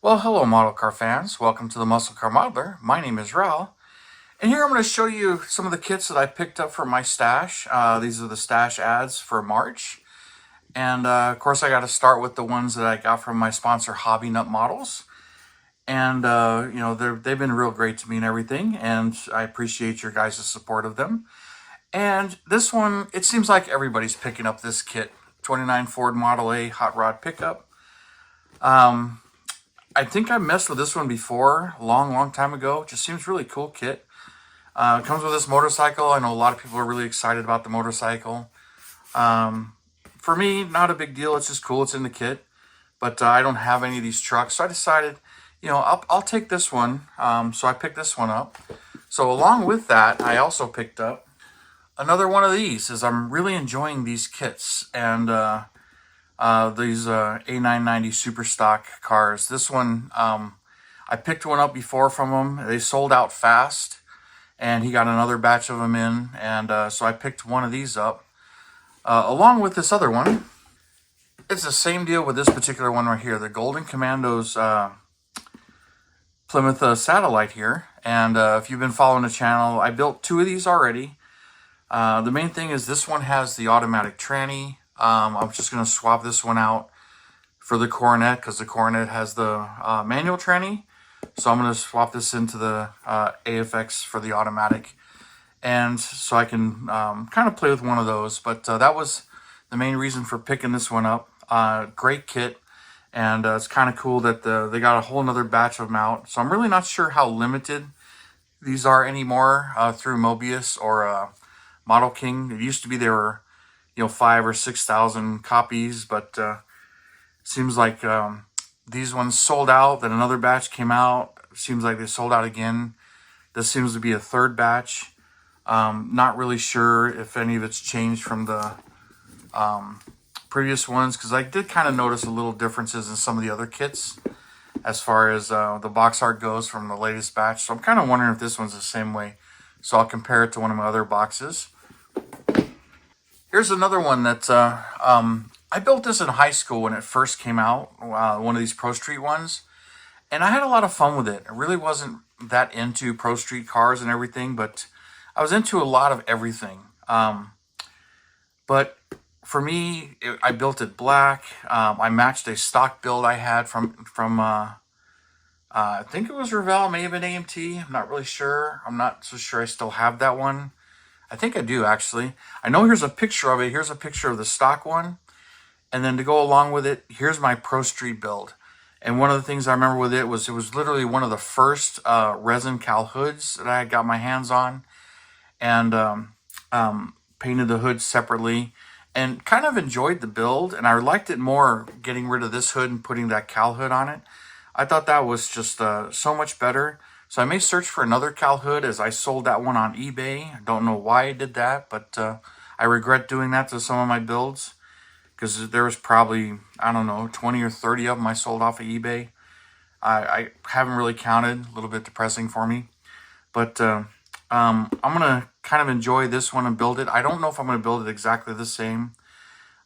Well, hello model car fans. Welcome to the Muscle Car Modeler. My name is Raul. And here I'm going to show you some of the kits that I picked up from my stash. These are the stash ads for March. And of course I got to start with the ones that I got from my sponsor Hobby Nut Models. And you know, they've been real great to me and everything. And I appreciate your guys' support of them. And this one, it seems like everybody's picking up this kit. 29 Ford Model A Hot Rod Pickup. I think I messed with this one before, a long time ago. Just seems really cool kit. It comes with this motorcycle. I know a lot of people are really excited about the motorcycle. For me, not a big deal. It's just cool. It's in the kit. But I don't have any of these trucks. So I decided, you know, I'll take this one. So I picked this one up. So along with that, I also picked up another one of these, as I'm really enjoying these kits. And these A990 super stock cars. This one, I picked one up before from them. They sold out fast, and he got another batch of them in, and so I picked one of these up along with this other one. It's the same deal with this particular one right here, the Golden Commandos Plymouth Satellite here. And if you've been following the channel, I built two of these already. The main thing is this one has the automatic tranny. I'm just going to swap this one out for the Coronet because the Coronet has the manual tranny. So I'm going to swap this into the AFX for the automatic. And so I can kind of play with one of those. But that was the main reason for picking this one up. Great kit. And it's kind of cool that they got a whole nother batch of them out. So I'm really not sure how limited these are anymore through Mobius or Model King. It used to be they were, you know, 5,000 or 6,000 copies, but seems like these ones sold out. Then another batch came out. Seems like they sold out again. This seems to be a third batch. Not really sure if any of it's changed from the previous ones, because I did kind of notice a little differences in some of the other kits as far as the box art goes from the latest batch. So I'm kind of wondering if this one's the same way. So I'll compare it to one of my other boxes. Here's another one that I built this in high school when it first came out, one of these Pro Street ones. And I had a lot of fun with it. I really wasn't that into Pro Street cars and everything, but I was into a lot of everything. But for me, I built it black. I matched a stock build I had from I think it was Revell, may have been AMT. I'm not really sure. I'm not so sure I still have that one. I think I do, actually. I know here's a picture of it. Here's a picture of the stock one. And then to go along with it, here's my Pro Street build. And one of the things I remember with it was literally one of the first resin cal hoods that I had got my hands on. And painted the hood separately. And kind of enjoyed the build. And I liked it more getting rid of this hood and putting that cal hood on it. I thought that was just so much better. So I may search for another cal hood, as I sold that one on eBay. I don't know why I did that, but I regret doing that to some of my builds, because there was probably, I don't know, 20 or 30 of them I sold off of eBay. I haven't really counted, a little bit depressing for me. But I'm going to kind of enjoy this one and build it. I don't know if I'm going to build it exactly the same.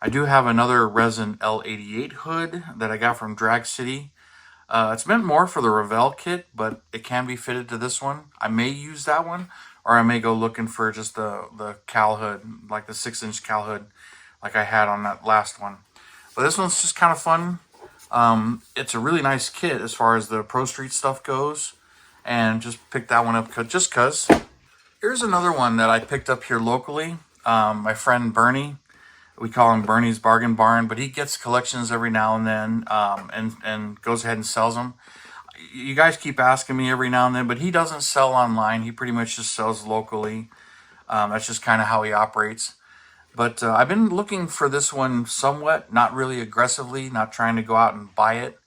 I do have another resin L88 hood that I got from Drag City. It's meant more for the Revell kit, but it can be fitted to this one. I may use that one, or I may go looking for just the cal hood, like the 6-inch cal hood like I had on that last one. But this one's just kind of fun. It's a really nice kit as far as the Pro Street stuff goes, and just picked that one up just because. Here's another one that I picked up here locally. My friend Bernie. We call him Bernie's Bargain Barn, but he gets collections every now and then and goes ahead and sells them. You guys keep asking me every now and then, but he doesn't sell online. He pretty much just sells locally. That's just kind of how he operates. But I've been looking for this one somewhat, not really aggressively, not trying to go out and buy it.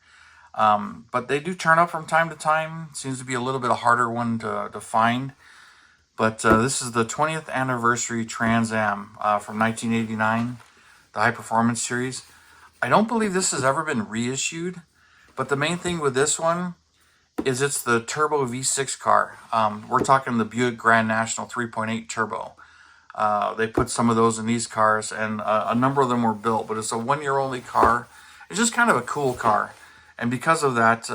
But they do turn up from time to time. Seems to be a little bit a harder one to find. But this is the 20th anniversary Trans Am from 1989, the High Performance Series. I don't believe this has ever been reissued, but the main thing with this one is it's the Turbo V6 car. We're talking the Buick Grand National 3.8 Turbo. They put some of those in these cars, and a number of them were built, but it's a one-year-only car. It's just kind of a cool car. And because of that,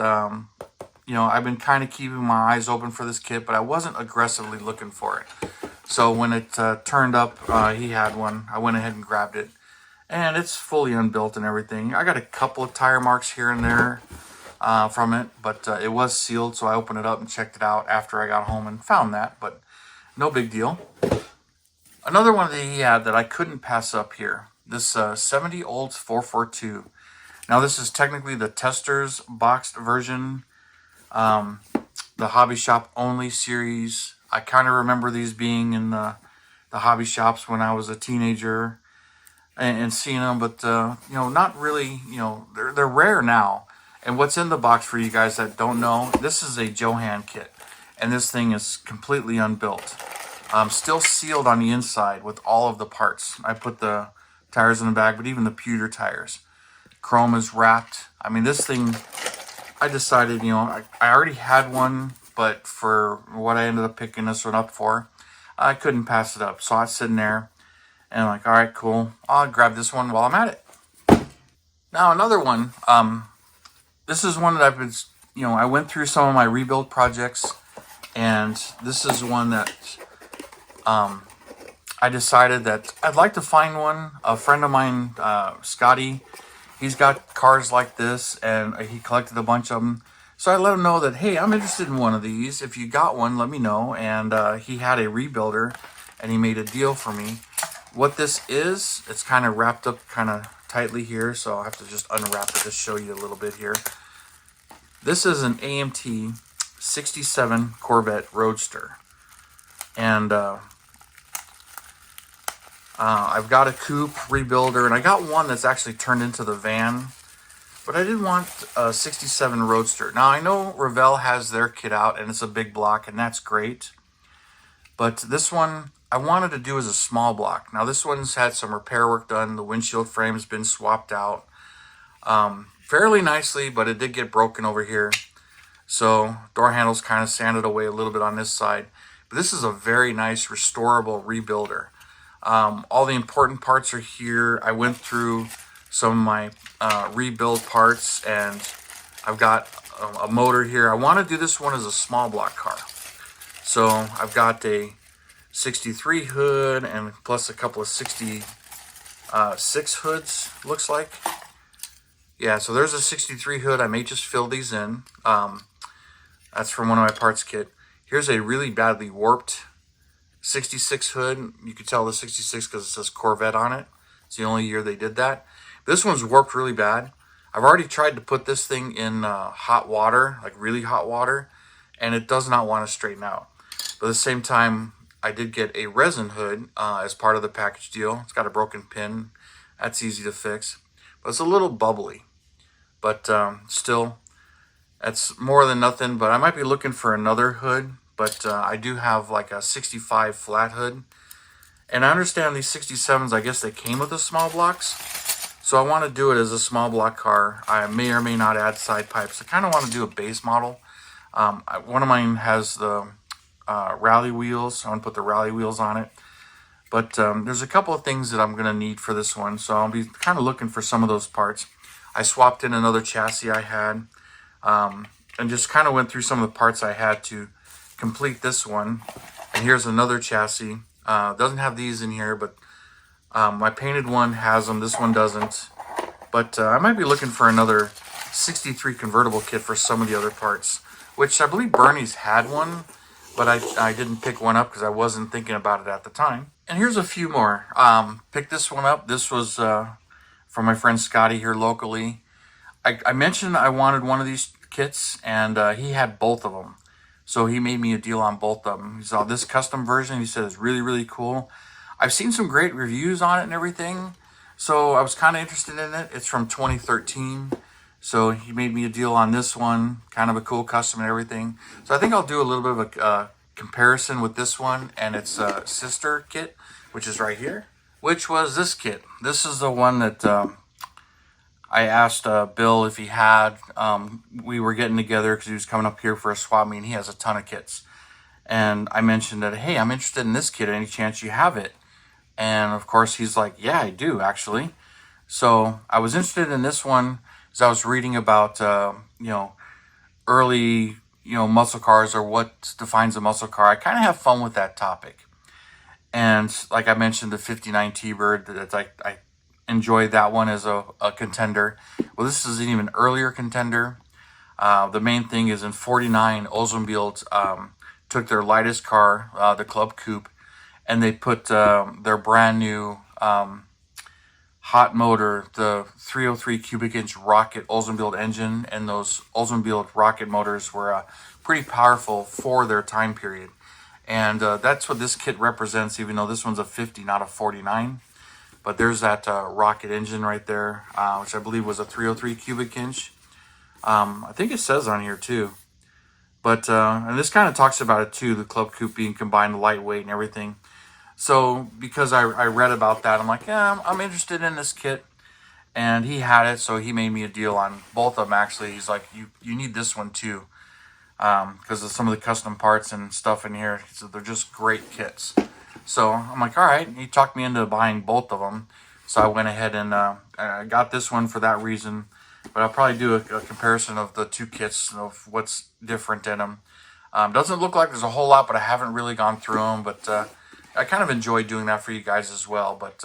you know, I've been kind of keeping my eyes open for this kit, but I wasn't aggressively looking for it. So when it turned up, he had one. I went ahead and grabbed it. And it's fully unbuilt and everything. I got a couple of tire marks here and there from it, but it was sealed, so I opened it up and checked it out after I got home and found that, but no big deal. Another one that he had that I couldn't pass up here, this 70 Olds 442. Now this is technically the tester's boxed version, the hobby shop only series. I kind of remember these being in the hobby shops when I was a teenager and seeing them, but you know, not really. You know, they're rare now. And what's in the box, for you guys that don't know, this is a Johan kit, and this thing is completely unbuilt. Still sealed on the inside with all of the parts. I put the tires in the bag, but even the pewter tires. Chrome is wrapped. I mean, this thing, I decided, you know, I already had one, but for what I ended up picking this one up for, I couldn't pass it up. So I was sitting there, and I'm like, all right, cool. I'll grab this one while I'm at it. Now, another one. This is one that I've been, you know, I went through some of my rebuild projects, and this is one that I decided that I'd like to find one. A friend of mine, Scotty, he's got cars like this, and he collected a bunch of them. So I let him know that, hey, I'm interested in one of these. If you got one, let me know. And he had a rebuilder, and he made a deal for me. What this is, it's kind of wrapped up kind of tightly here, so I'll have to just unwrap it to show you a little bit here. This is an AMT 67 Corvette Roadster, and I've got a coupe rebuilder, and I got one that's actually turned into the van, but I did want a 67 Roadster. Now I know Revell has their kit out, and it's a big block, and that's great, but this one I wanted to do as a small block. Now this one's had some repair work done. The windshield frame's been swapped out fairly nicely, but it did get broken over here. So door handles kind of sanded away a little bit on this side. But this is a very nice restorable rebuilder. All the important parts are here. I went through some of my rebuild parts, and I've got a motor here. I want to do this one as a small block car. So I've got a 63 hood and plus a couple of 66 hoods, looks like. Yeah, so there's a 63 hood. I may just fill these in. That's from one of my parts kit. Here's a really badly warped 66 hood. You can tell the 66 because it says Corvette on it. It's the only year they did that. This one's warped really bad. I've already tried to put this thing in hot water, like really hot water, and it does not want to straighten out. But at the same time, I did get a resin hood as part of the package deal. It's got a broken pin. That's easy to fix. But it's a little bubbly. But still, that's more than nothing. But I might be looking for another hood. But I do have like a 65 flat hood. And I understand these 67s, I guess they came with the small blocks. So I want to do it as a small block car. I may or may not add side pipes. I kind of want to do a base model. One of mine has the rally wheels. I want to put the rally wheels on it. But there's a couple of things that I'm going to need for this one. So I'll be kind of looking for some of those parts. I swapped in another chassis I had. And just kind of went through some of the parts I had to complete this one. And here's another chassis. Doesn't have these in here, but my painted one has them. This one doesn't. But I might be looking for another 63 convertible kit for some of the other parts, which I believe Bernie's had one, but I didn't pick one up because I wasn't thinking about it at the time. And here's a few more. Picked this one up. This was from my friend Scotty here locally. I mentioned I wanted one of these kits, and he had both of them. So he made me a deal on both of them. He saw this custom version. He said it's really, really cool. I've seen some great reviews on it and everything. So I was kind of interested in it. It's from 2013. So he made me a deal on this one. Kind of a cool custom and everything. So I think I'll do a little bit of a comparison with this one and its sister kit, which is right here. Which was this kit. This is the one that I asked Bill if he had. We were getting together because he was coming up here for a swap meet. He has a ton of kits. And I mentioned that, hey, I'm interested in this kit. Any chance you have it? And of course, he's like, yeah, I do, actually. So I was interested in this one as I was reading about, early, muscle cars, or what defines a muscle car. I kind of have fun with that topic. And like I mentioned, the 59 T-Bird, that I enjoy that one as a contender. Well, this is an even earlier contender. The main thing is in 49, Oldsmobile took their lightest car, the Club Coupe, and they put their brand new hot motor, the 303 cubic inch rocket Oldsmobile engine, and those Oldsmobile rocket motors were pretty powerful for their time period. And that's what this kit represents, even though this one's a 50, not a 49. But there's that rocket engine right there, which I believe was a 303 cubic inch. I think it says on here too. But, and this kind of talks about it too, the Club Coupe being combined lightweight and everything. So because I read about that, I'm like, yeah, I'm interested in this kit. And he had it, so he made me a deal on both of them, actually. He's like, you need this one too, because of some of the custom parts and stuff in here. So they're just great kits. So I'm like, all right. He talked me into buying both of them. So I went ahead and I got this one for that reason. But I'll probably do a comparison of the two kits, of what's different in them. Doesn't look like there's a whole lot, but I haven't really gone through them. But I kind of enjoy doing that for you guys as well. But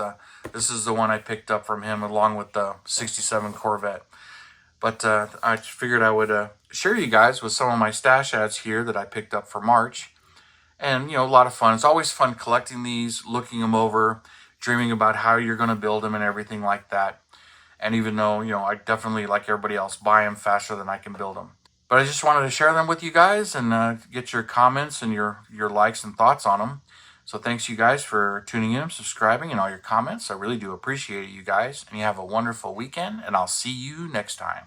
this is the one I picked up from him, along with the 67 Corvette. But I figured I would share you guys with some of my stash ads here that I picked up for March. And, a lot of fun. It's always fun collecting these, looking them over, dreaming about how you're going to build them and everything like that. And even though, I definitely, like everybody else, buy them faster than I can build them. But I just wanted to share them with you guys and get your comments and your likes and thoughts on them. So thanks you guys for tuning in, subscribing, and all your comments. I really do appreciate it, you guys. And you have a wonderful weekend, and I'll see you next time.